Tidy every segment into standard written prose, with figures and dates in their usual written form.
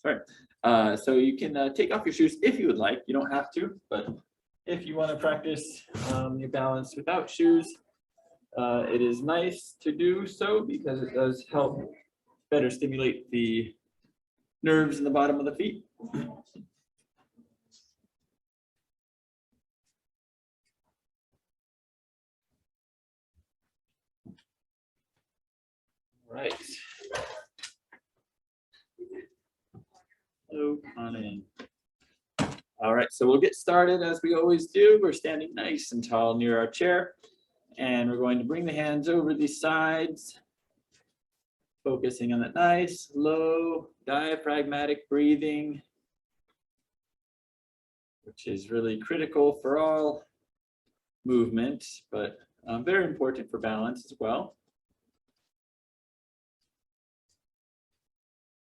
Sorry. So you can take off your shoes if you would like. You don't have to, but if you want to practice your balance without shoes, it is nice to do so because it does help better stimulate the nerves in the bottom of the feet. Right. So on in. All right, so we'll get started as we always do. We're standing nice and tall near our chair, and we're going to bring the hands over the sides, focusing on that nice, low, diaphragmatic breathing, which is really critical for all movement, but very important for balance as well.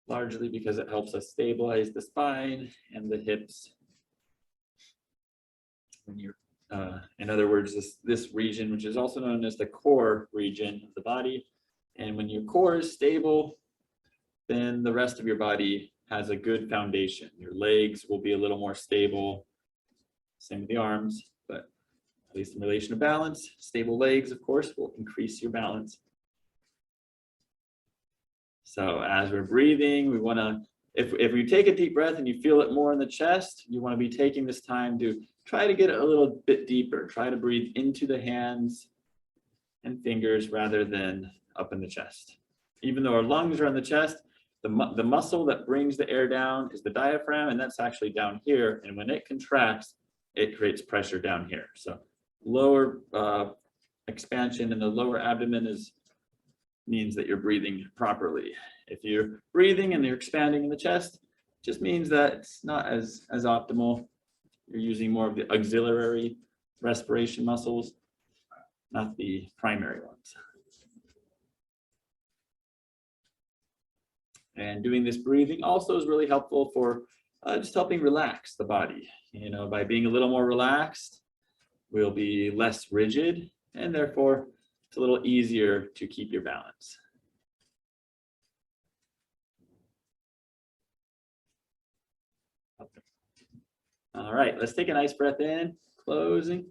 Largely because it helps us stabilize the spine and the hips. When you're, in other words, this region, which is also known as the core region of the body. And when your core is stable, then the rest of your body has a good foundation. Your legs will be a little more stable. Same with the arms, but at least in relation to balance, stable legs, of course, will increase your balance. So as we're breathing, we want to, if you take a deep breath and you feel it more in the chest, you want to be taking this time to try to get it a little bit deeper. Try to breathe into the hands and fingers rather than up in the chest. Even though our lungs are in the chest, the muscle that brings the air down is the diaphragm, and that's actually down here. And when it contracts, it creates pressure down here. So lower expansion in the lower abdomen means that you're breathing properly. If you're breathing and you're expanding in the chest, it just means that it's not as optimal. You're using more of the auxiliary respiration muscles, not the primary ones. And doing this breathing also is really helpful for just helping relax the body. You know, by being a little more relaxed, we'll be less rigid, and therefore it's a little easier to keep your balance. All right, let's take a nice breath in, closing.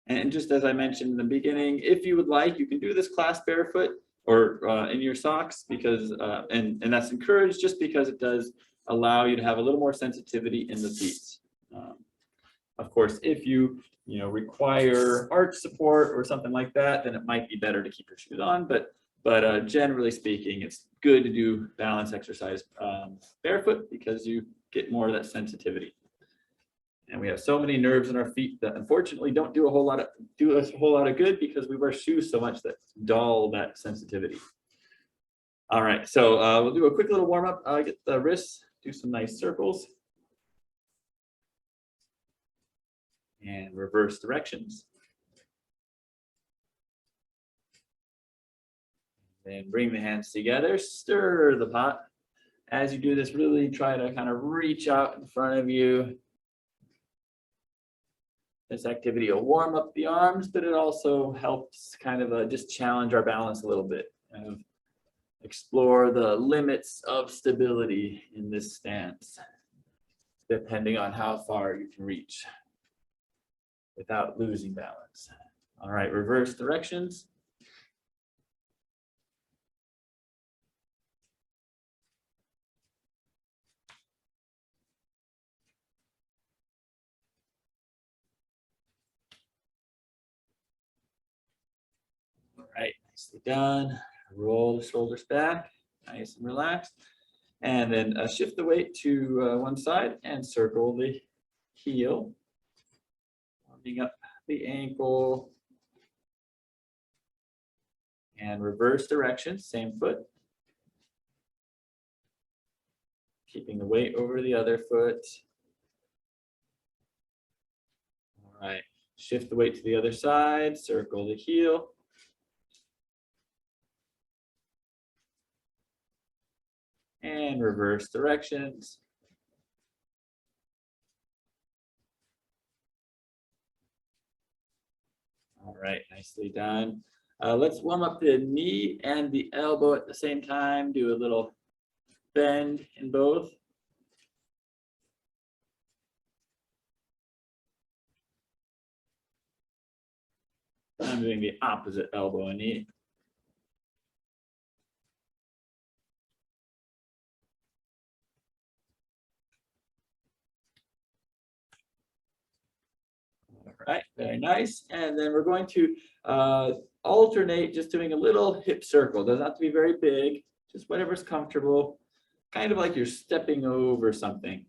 And just as I mentioned in the beginning, if you would like, you can do this class barefoot or in your socks, because and that's encouraged just because it does allow you to have a little more sensitivity in the feet. Of course, if you require arch support or something like that, then it might be better to keep your shoes on. But generally speaking, it's good to do balance exercise barefoot because you get more of that sensitivity. And we have so many nerves in our feet that unfortunately don't do a whole lot of good because we wear shoes so much that dull that sensitivity. All right, so we'll do a quick little warm up. Get the wrists, do some nice circles. And reverse directions. Then bring the hands together, stir the pot. As you do this, really try to kind of reach out in front of you. This activity will warm up the arms, but it also helps kind of just challenge our balance a little bit. Kind of explore the limits of stability in this stance, depending on how far you can reach without losing balance. All right, reverse directions. All right, nicely done. Roll the shoulders back, nice and relaxed. And then shift the weight to one side and circle the heel. Warming up the ankle. And reverse direction, same foot. Keeping the weight over the other foot. All right, shift the weight to the other side, circle the heel. And reverse directions. All right, nicely done. Let's warm up the knee and the elbow at the same time. Do a little bend in both. I'm doing the opposite elbow and knee. All right, very nice. And then we're going to alternate, just doing a little hip circle. Doesn't have to be very big, just whatever's comfortable. Kind of like you're stepping over something.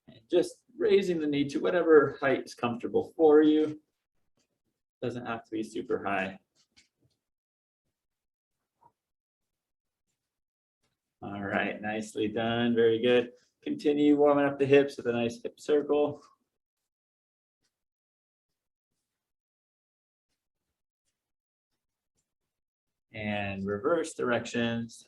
And just raising the knee to whatever height is comfortable for you. Doesn't have to be super high. All right, nicely done, very good. Continue warming up the hips with a nice hip circle. And reverse directions.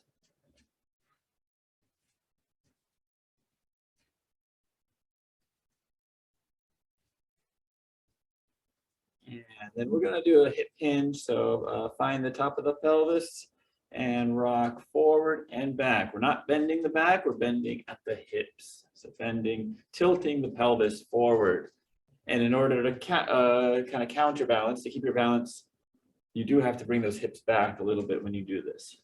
And then we're gonna do a hip hinge. So find the top of the pelvis and rock forward and back. We're not bending the back, we're bending at the hips. So bending, tilting the pelvis forward. And in order to kind of counterbalance, to keep your balance, you do have to bring those hips back a little bit when you do this.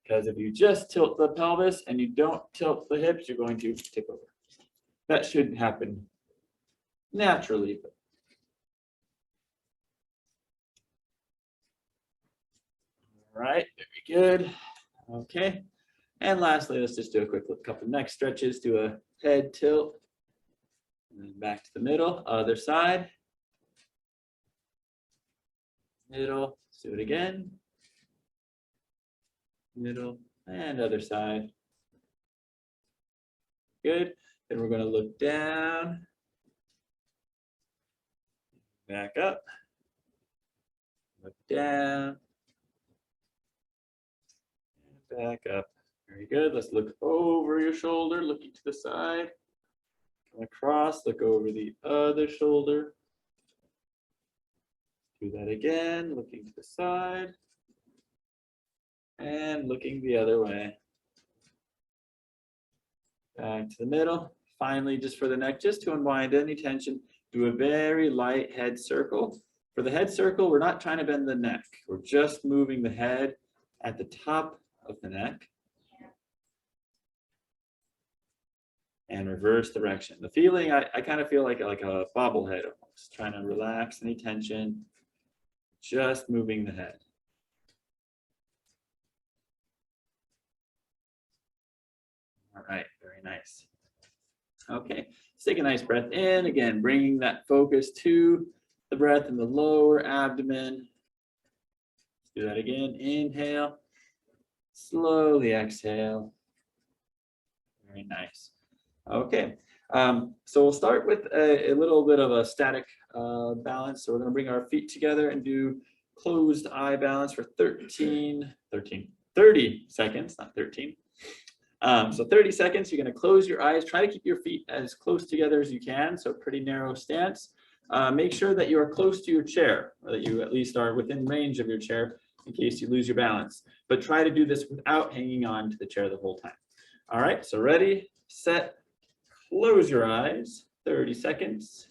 Because if you just tilt the pelvis and you don't tilt the hips, you're going to tip over. That should happen naturally. All right, very good. Okay. And lastly, let's just do a quick couple neck stretches. Do a head tilt. And then back to the middle, other side. Middle, let's do it again. Middle and other side. Good. Then we're going to look down. Back up. Look down. And back up. Very good. Let's look over your shoulder, looking to the side. Come across, look over the other shoulder. Do that again, looking to the side. And looking the other way. Back to the middle. Finally, just for the neck, just to unwind any tension, do a very light head circle. For the head circle, we're not trying to bend the neck. We're just moving the head at the top of the neck. And reverse direction. The feeling, I kind of feel like a bobblehead almost, trying to relax any tension, just moving the head. All right, very nice. Okay, let's take a nice breath in. Again, bringing that focus to the breath in the lower abdomen. Let's do that again. Inhale, slowly exhale. Very nice. Okay, so we'll start with a little bit of a static balance. So we're going to bring our feet together and do closed eye balance for 30 seconds, not 13. So 30 seconds, you're going to close your eyes. Try to keep your feet as close together as you can. So pretty narrow stance. Make sure that you are close to your chair, or that you at least are within range of your chair in case you lose your balance. But try to do this without hanging on to the chair the whole time. All right, so ready, set, close your eyes, 30 seconds.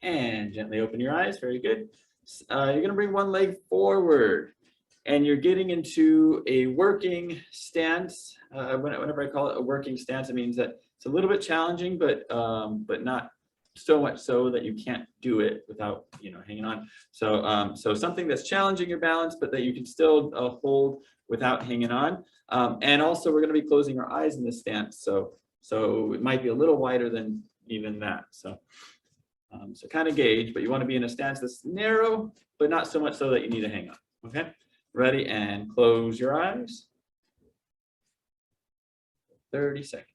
And gently open your eyes, very good. You're gonna bring one leg forward and you're getting into a working stance. Whenever I call it a working stance, it means that it's a little bit challenging, but not so much so that you can't do it without hanging on. So so something that's challenging your balance, but that you can still hold without hanging on. And also we're going to be closing our eyes in this stance, so it might be a little wider than even that. So So kind of gauge, but you want to be in a stance that's narrow, but not so much so that you need to hang on. Okay, ready, and close your eyes. 30 seconds.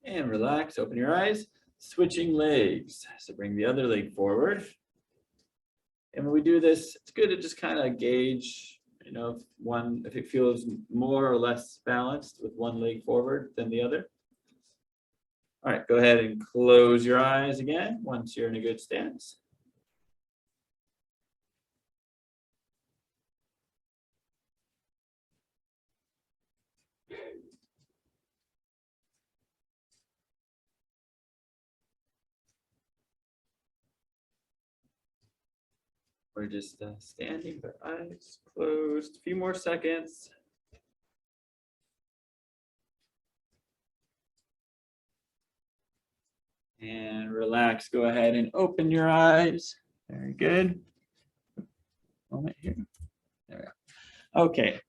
And relax, open your eyes, switching legs. So bring the other leg forward. And when we do this, it's good to just kind of gauge, you know, if it feels more or less balanced with one leg forward than the other. All right, go ahead and close your eyes again once you're in a good stance. We're just standing with our eyes closed. A few more seconds. And relax. Go ahead and open your eyes. Very good. Moment here. There we go. Okay.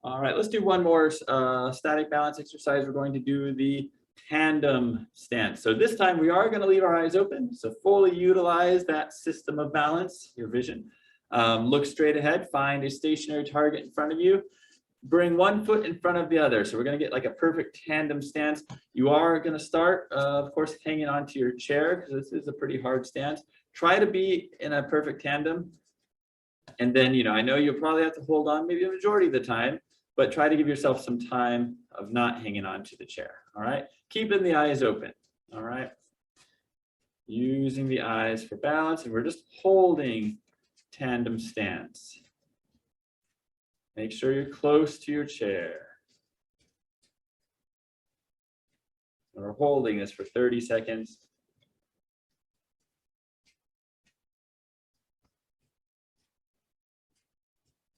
All right, let's do one more static balance exercise. We're going to do the tandem stance. So this time we are going to leave our eyes open. So fully utilize that system of balance, your vision. Look straight ahead, find a stationary target in front of you. Bring one foot in front of the other. So we're going to get like a perfect tandem stance. You are going to start, of course, hanging onto your chair because this is a pretty hard stance. Try to be in a perfect tandem. And then, I know you'll probably have to hold on maybe the majority of the time, but try to give yourself some time of not hanging on to the chair. All right. Keeping the eyes open. All right. Using the eyes for balance. And we're just holding tandem stance. Make sure you're close to your chair. And we're holding this for 30 seconds.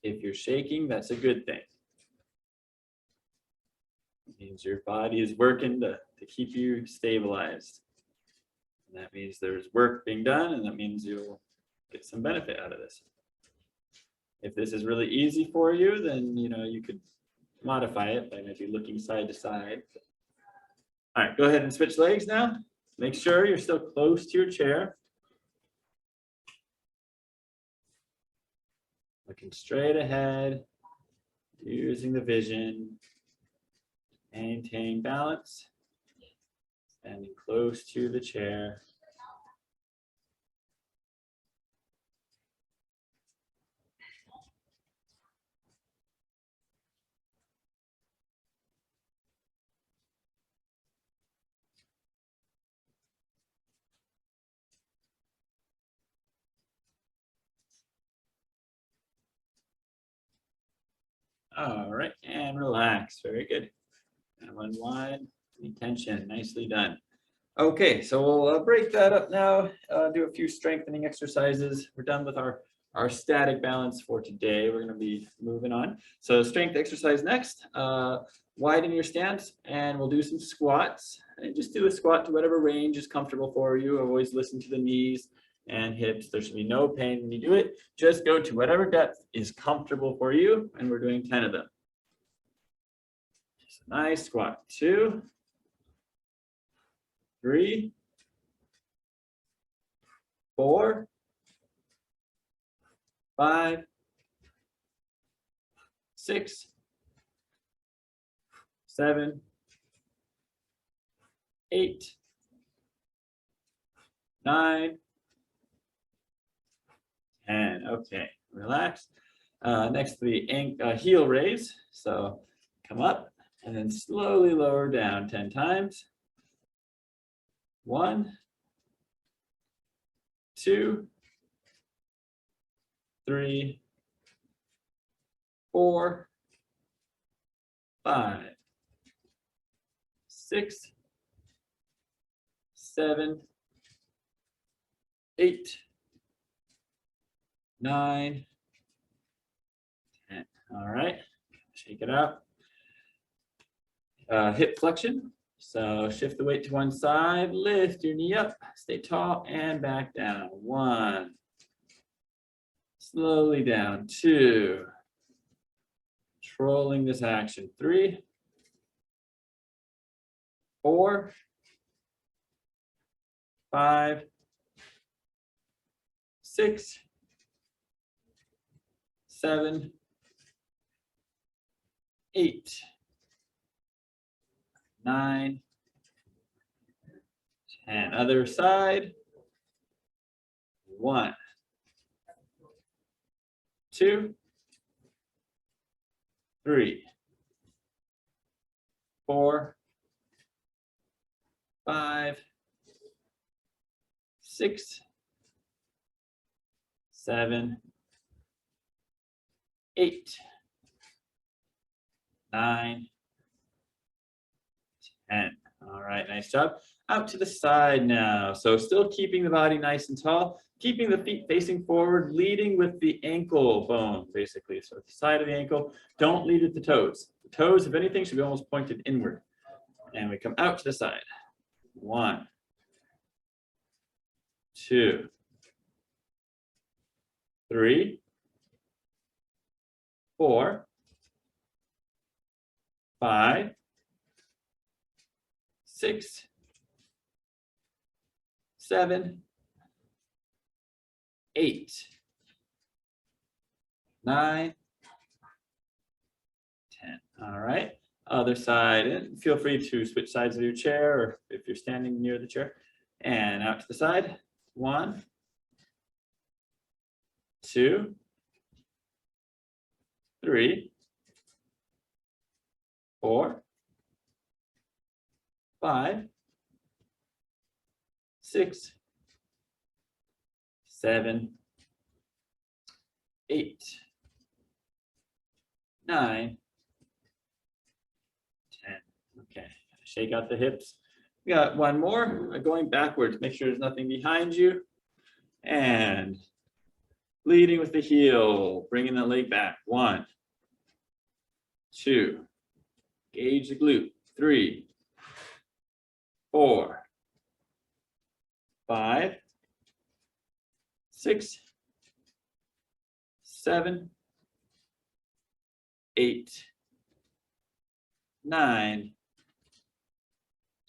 If you're shaking, that's a good thing. It means your body is working to keep you stabilized. And that means there's work being done, and that means you'll get some benefit out of this. If this is really easy for you, then you could modify it by maybe looking side to side. All right, go ahead and switch legs now. Make sure you're still close to your chair. Looking straight ahead, using the vision. Maintain balance. Standing close to the chair. All right, and relax. Very good. And unwind any tension. Nicely done. Okay, so we'll break that up now. Do a few strengthening exercises. We're done with our static balance for today. We're going to be moving on. So strength exercise next. Widen your stance, and we'll do some squats. And just do a squat to whatever range is comfortable for you. Always listen to the knees and hips. There should be no pain when you do it. Just go to whatever depth is comfortable for you, and we're doing 10 of them. Just a nice squat. 2, 3, 4, 5, 6, 7, 8, 9, 10. Okay, relax. Next to the heel raise. So come up and then slowly lower down 10 times. 1, 2, 3, 4, 5, 6, 7, 8, 9, All right, shake it out. Hip flexion. So shift the weight to one side, lift your knee up, stay tall and back down. 1. Slowly down. 2. Controlling this action. 3. 4. 5. 6. 7. 8. 9. 10. Other side. 1. 2. 3. 4. 5. 6. 7. 8. 9. 10. All right, nice job. Out to the side now. So still keeping the body nice and tall, keeping the feet facing forward, leading with the ankle bone, basically. So at the side of the ankle, don't lead with the toes. The toes, if anything, should be almost pointed inward. And we come out to the side. 1. 2. 3. 4. 5. 6. 7. 8. 9. 10. All right. Other side. And feel free to switch sides of your chair, or if you're standing near the chair. And out to the side. 1. 2. 3. 4. 5. 6. 7. 8. 9. 10. Okay, shake out the hips. We got one more, going backwards. Make sure there's nothing behind you. And leading with the heel, bringing the leg back. 1. 2. Gauge the glute. 3. 4. 5. 6. 7. 8. 9.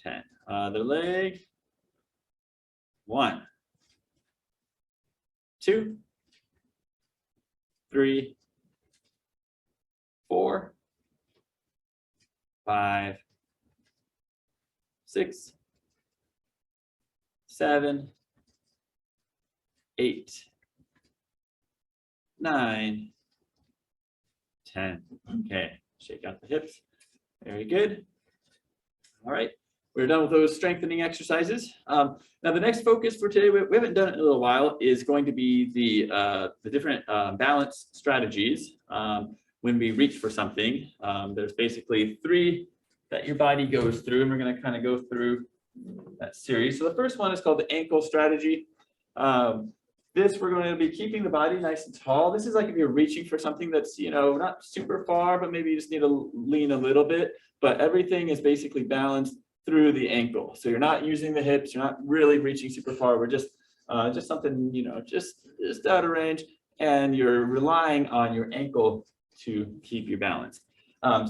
10. Other leg. 1. 2. 3. 4. 5. 6. 7. 8. 9. 10. Okay, shake out the hips. Very good. All right, we're done with those strengthening exercises. Now the next focus for today, we haven't done it in a little while, is going to be the different balance strategies when we reach for something. There's basically 3 that your body goes through, and we're going to kind of go through that series. So the first one is called the ankle strategy. This, we're going to be keeping the body nice and tall. This is like if you're reaching for something that's, you know, not super far, but maybe you just need to lean a little bit, but everything is basically balanced through the ankle. So you're not using the hips, you're not really reaching super far. We're just something, you know, just out of range, and you're relying on your ankle to keep you balanced. We're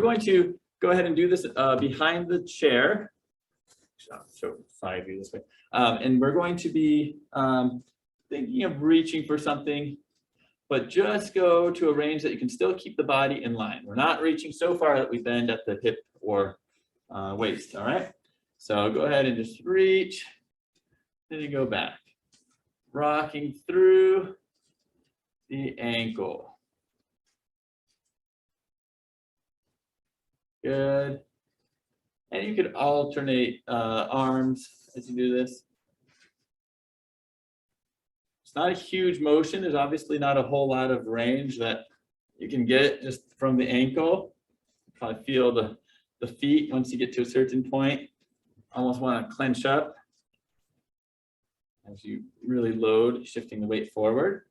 going to go ahead and do this behind the chair. So side view this way. And we're going to be thinking of reaching for something, but just go to a range that you can still keep the body in line. We're not reaching so far that we bend at the hip or waist, all right? So go ahead and just reach, then you go back. Rocking through the ankle. Good. And you could alternate arms as you do this. It's not a huge motion. There's obviously not a whole lot of range that you can get just from the ankle. You probably feel the feet once you get to a certain point. Almost want to clench up as you really load, shifting the weight forward.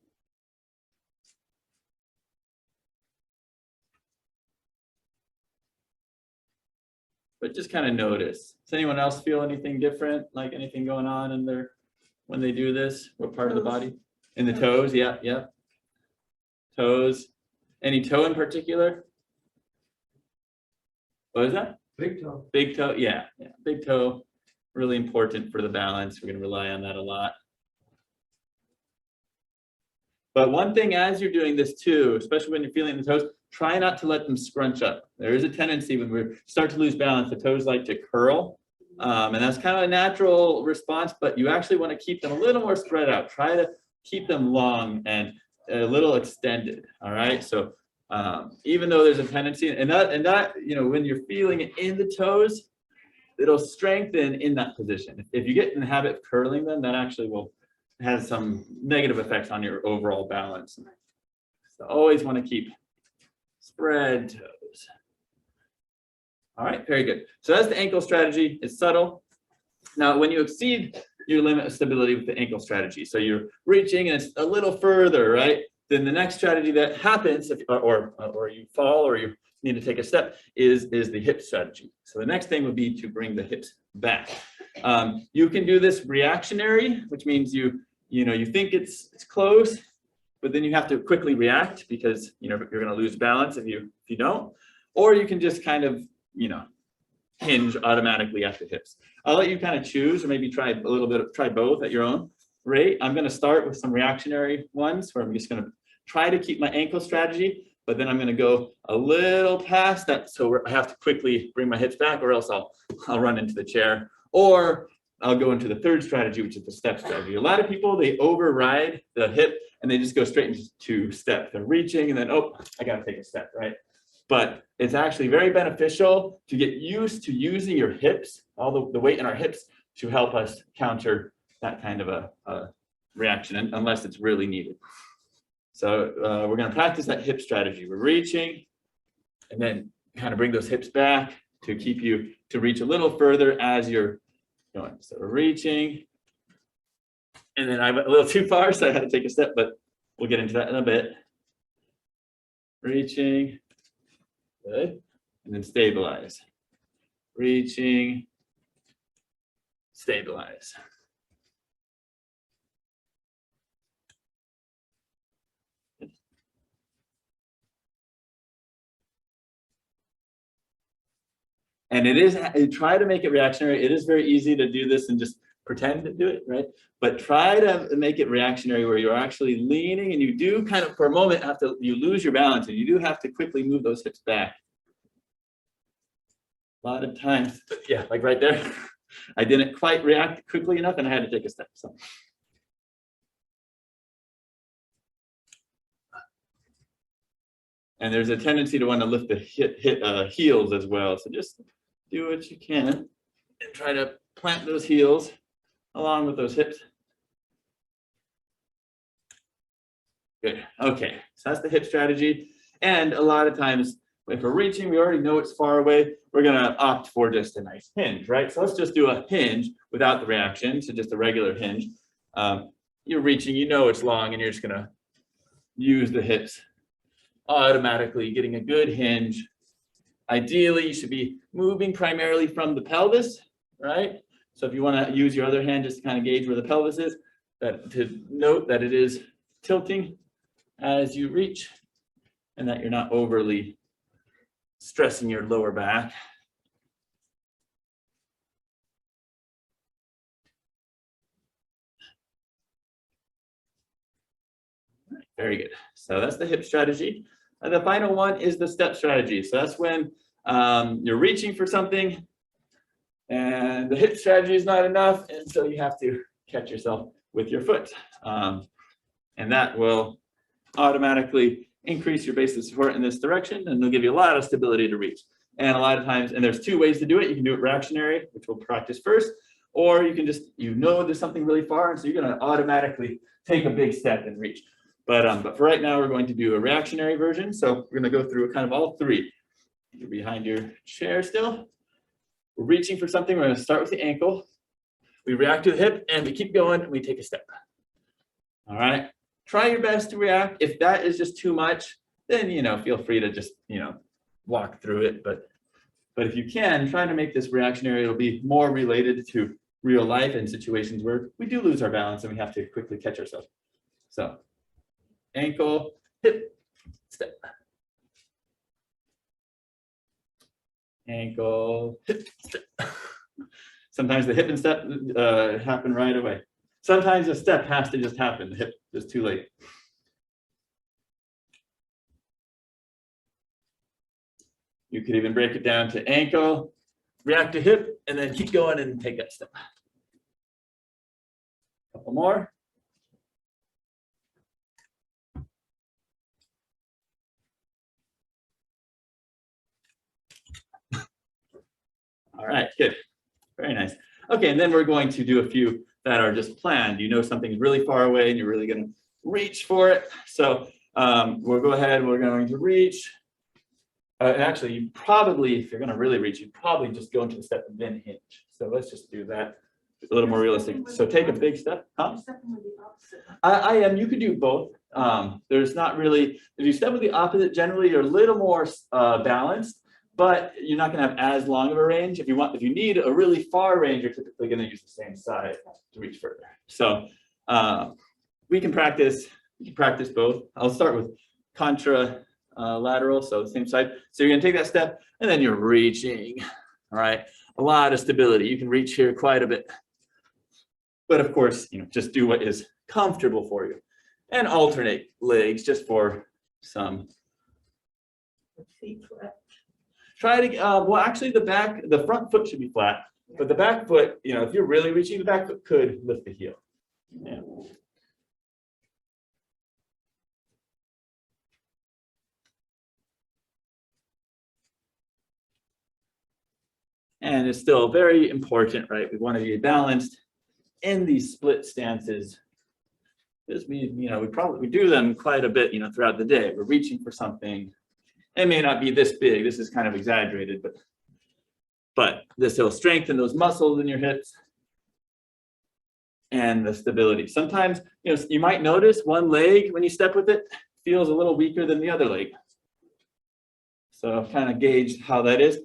but just kind of notice. Does anyone else feel anything different, like anything going on in their, when they do this? What part of the body? In the toes, yeah, yeah. Toes. Any toe in particular? What is that? Big toe. Big toe, yeah, yeah. Big toe, really important for the balance. We're gonna rely on that a lot. But one thing as you're doing this too, especially when you're feeling the toes, try not to let them scrunch up. There is a tendency when we start to lose balance, the toes like to curl. And that's kind of a natural response, but you actually want to keep them a little more spread out. Try to keep them long and a little extended, all right? So even though there's a tendency, and that, you know, when you're feeling it in the toes, it'll strengthen in that position. If you get in the habit of curling them, that actually will have some negative effects on your overall balance. So always want to keep spread toes. All right, very good. So that's the ankle strategy. It's subtle. Now, when you exceed your limit of stability with the ankle strategy, so you're reaching and it's a little further, right? Then the next strategy that happens, if, or you fall or you need to take a step, is the hip strategy. So the next thing would be to bring the hips back. You can do this reactionary, which means you think it's close, but then you have to quickly react because you're going to lose balance if you don't. Or you can just kind of hinge automatically at the hips. I'll let you kind of choose, or maybe try both at your own rate. I'm going to start with some reactionary ones where I'm just going to try to keep my ankle strategy, but then I'm going to go a little past that, so I have to quickly bring my hips back, or else I'll run into the chair, or I'll go into the third strategy, which is the step strategy. A lot of people, they override the hip and they just go straight into step. They're reaching and then, oh, I got to take a step, right? But it's actually very beneficial to get used to using your hips, all the weight in our hips, to help us counter that kind of a reaction, unless it's really needed. So we're going to practice that hip strategy. We're reaching and then kind of bring those hips back to keep you to reach a little further as you're going. So we're reaching, and then I went a little too far, so I had to take a step, but we'll get into that in a bit. Reaching, good, and then stabilize. Reaching, stabilize. And try to make it reactionary. It is very easy to do this and just pretend to do it, right? But try to make it reactionary where you're actually leaning and you do kind of, for a moment, you lose your balance and you do have to quickly move those hips back. A lot of times, yeah, like right there, I didn't quite react quickly enough and I had to take a step. So. And there's a tendency to want to lift the heels as well. So just do what you can and try to plant those heels along with those hips. Good. Okay. So that's the hip strategy. And a lot of times, if we're reaching, we already know it's far away. We're going to opt for just a nice hinge, right? So let's just do a hinge without the reaction. So just a regular hinge. You're reaching, you know it's long, and you're just going to use the hips automatically, getting a good hinge. Ideally, you should be moving primarily from the pelvis, right? So if you want to use your other hand just to kind of gauge where the pelvis is, to note that it is tilting as you reach and that you're not overly stressing your lower back. Very good. So that's the hip strategy. And the final one is the step strategy. So that's when you're reaching for something and the hip strategy is not enough. And so you have to catch yourself with your foot. And that will automatically increase your base of support in this direction, and it'll give you a lot of stability to reach. And a lot of times, and there's two ways to do it. You can do it reactionary, which we'll practice first, or you can just, there's something really far, and so you're going to automatically take a big step and reach. But for right now, we're going to do a reactionary version. So we're going to go through kind of all three. You're behind your chair still. We're reaching for something. We're going to start with the ankle. We react to the hip, and we keep going, and we take a step. All right. Try your best to react. If that is just too much, then, feel free to just, walk through it. But But if you can, try to make this reactionary, it'll be more related to real life and situations where we do lose our balance and we have to quickly catch ourselves. So ankle, hip, step. Ankle, hip, step. Sometimes the hip and step happen right away. Sometimes the step has to just happen. The hip is too late. You could even break it down to ankle, react to hip, and then keep going and take that step. Couple more. All right, good. Very nice. Okay, and then we're going to do a few that are just planned. You know something's really far away and you're really going to reach for it. So we'll go ahead, we're going to reach. Actually, you probably, if you're going to really reach, you probably just go into the step and then hinge. So let's just do that a little more realistic. So take a big step. Huh? I am. You could do both. There's not really, if you step with the opposite, generally you're a little more balanced, but you're not going to have as long of a range. If you need a really far range, you're typically going to use the same side to reach further. So we can practice both. I'll start with contra lateral, so the same side. So you're going to take that step and then you're reaching. All right, a lot of stability. You can reach here quite a bit, but of course, just do what is comfortable for you, and alternate legs just for some. Feet flat. Try to well, actually, the front foot should be flat, but the back foot, if you're really reaching, the back foot could lift the heel. Yeah. And it's still very important, right? We want to be balanced in these split stances. Because we do them quite a bit, throughout the day. We're reaching for something. It may not be this big. This is kind of exaggerated, but this will strengthen those muscles in your hips and the stability. Sometimes, you might notice one leg when you step with it feels a little weaker than the other leg. So kind of gauge how that is.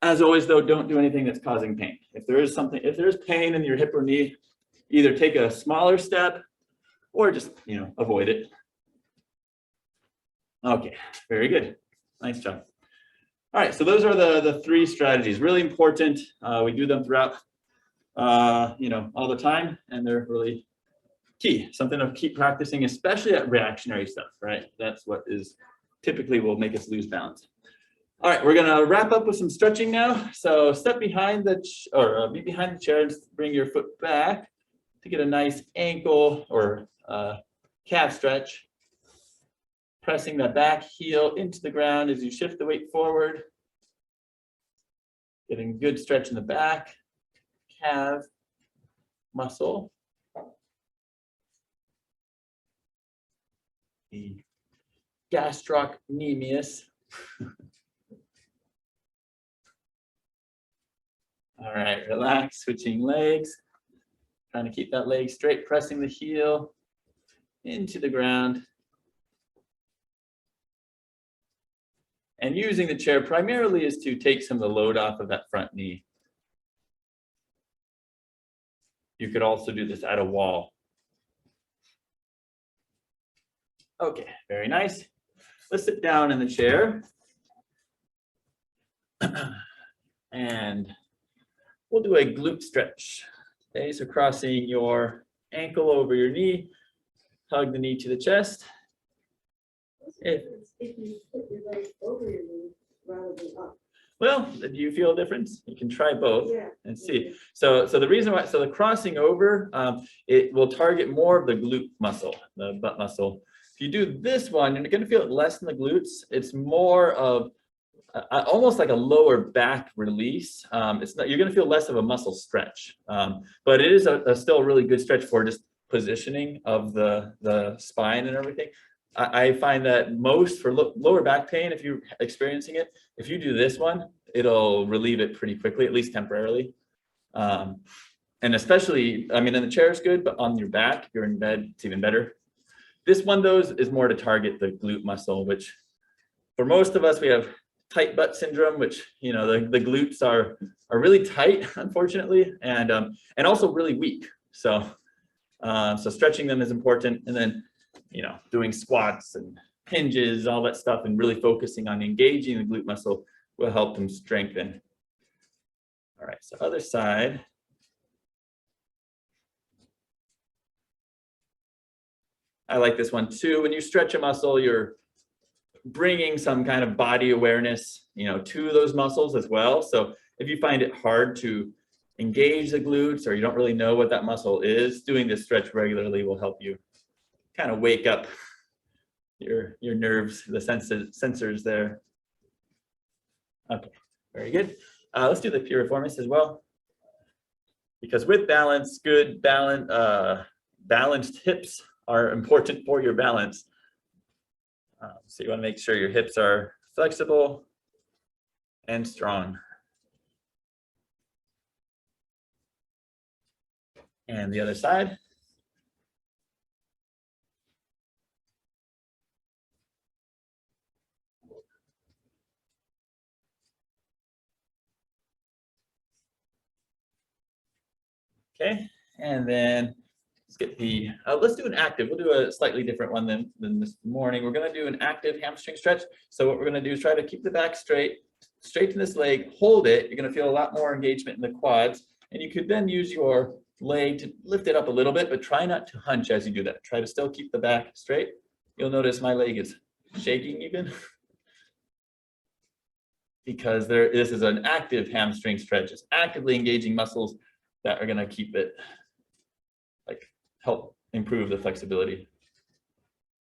As always, though, don't do anything that's causing pain. If there is pain in your hip or knee, either take a smaller step or just, avoid it. Okay, very good. Nice job. All right, so those are the three strategies. Really important. We do them throughout, all the time, and they're really key. Something to keep practicing, especially at reactionary stuff, right? That's what is typically will make us lose balance. All right, we're gonna wrap up with some stretching now. So step behind be behind the chair and bring your foot back to get a nice ankle or calf stretch. Pressing the back heel into the ground as you shift the weight forward. Getting good stretch in the back, calf, muscle. The gastrocnemius. All right, relax, switching legs. Trying to keep that leg straight, pressing the heel into the ground. And using the chair primarily is to take some of the load off of that front knee. You could also do this at a wall. Okay, very nice. Let's sit down in the chair. And we'll do a glute stretch. Okay, so crossing your ankle over your knee, hug the knee to the chest. If you put your leg over your knee rather than up. Well, do you feel a difference? You can try both and see. So the reason why, the crossing over, it will target more of the glute muscle, the butt muscle. If you do this one, you're going to feel it less in the glutes. It's more of almost like a lower back release. You're going to feel less of a muscle stretch, but it is still a really good stretch for just positioning of the spine and everything. I find that most for lower back pain, if you're experiencing it, if you do this one, it'll relieve it pretty quickly, at least temporarily. And especially, in the chair is good, but on your back, if you're in bed, it's even better. This one, though, is more to target the glute muscle, which for most of us, we have tight butt syndrome, which, you know, the glutes are really tight, unfortunately, and also really weak. So, so stretching them is important. And then, you know, doing squats and hinges, all that stuff, and really focusing on engaging the glute muscle will help them strengthen. All right, so other side. I like this one too. When you stretch a muscle, you're bringing some kind of body awareness, you know, to those muscles as well. So if you find it hard to engage the glutes, or you don't really know what that muscle is, doing this stretch regularly will help you kind of wake up your nerves, the sensors there. Okay, very good. Let's do the piriformis as well, because with balance, good balanced hips are important for your balance. So you want to make sure your hips are flexible and strong. And the other side. Okay, and then let's get the, let's do an active. We'll do a slightly different one than this morning. We're gonna do an active hamstring stretch. So what we're gonna do is try to keep the back straight, straighten this leg, hold it. You're gonna feel a lot more engagement in the quads. And you could then use your leg to lift it up a little bit, but try not to hunch as you do that. Try to still keep the back straight. You'll notice my leg is shaking even. Because this is an active hamstring stretch. It's actively engaging muscles that are gonna keep it, like, help improve the flexibility.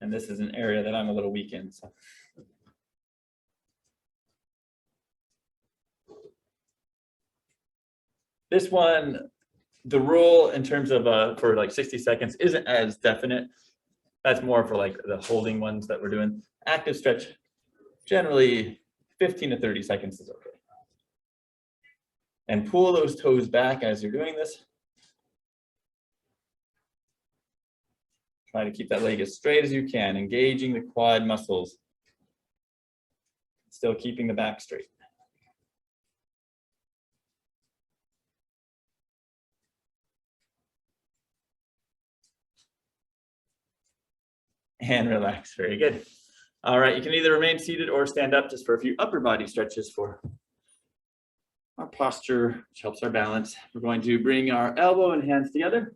And this is an area that I'm a little weak in. So. This one, the rule in terms of for like 60 seconds isn't as definite. That's more for like the holding ones that we're doing. Active stretch, generally 15 to 30 seconds is okay. And pull those toes back as you're doing this. Try to keep that leg as straight as you can, engaging the quad muscles. Still keeping the back straight. And relax, very good. All right, you can either remain seated or stand up just for a few upper body stretches for our posture, which helps our balance. We're going to bring our elbow and hands together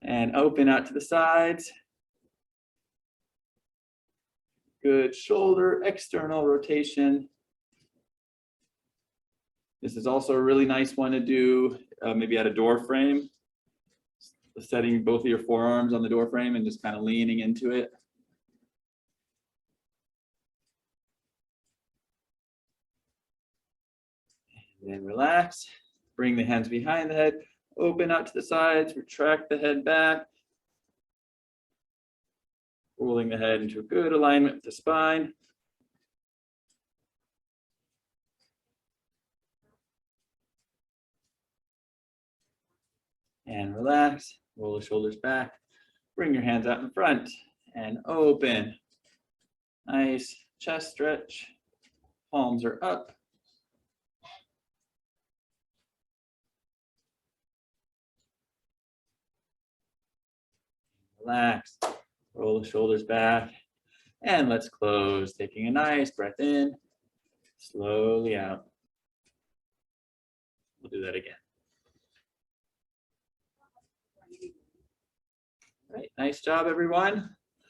and open out to the sides. Good shoulder, external rotation. This is also a really nice one to do maybe at a door frame. Setting both of your forearms on the door frame and just kind of leaning into it. And then relax. Bring the hands behind the head. Open out to the sides. Retract the head back. Rolling the head into a good alignment with the spine. And relax. Roll the shoulders back. Bring your hands out in front and open. Nice chest stretch. Palms are up. Relax. Roll the shoulders back. And let's close. Taking a nice breath in. Slowly out. We'll do that again. All right, nice job, everyone.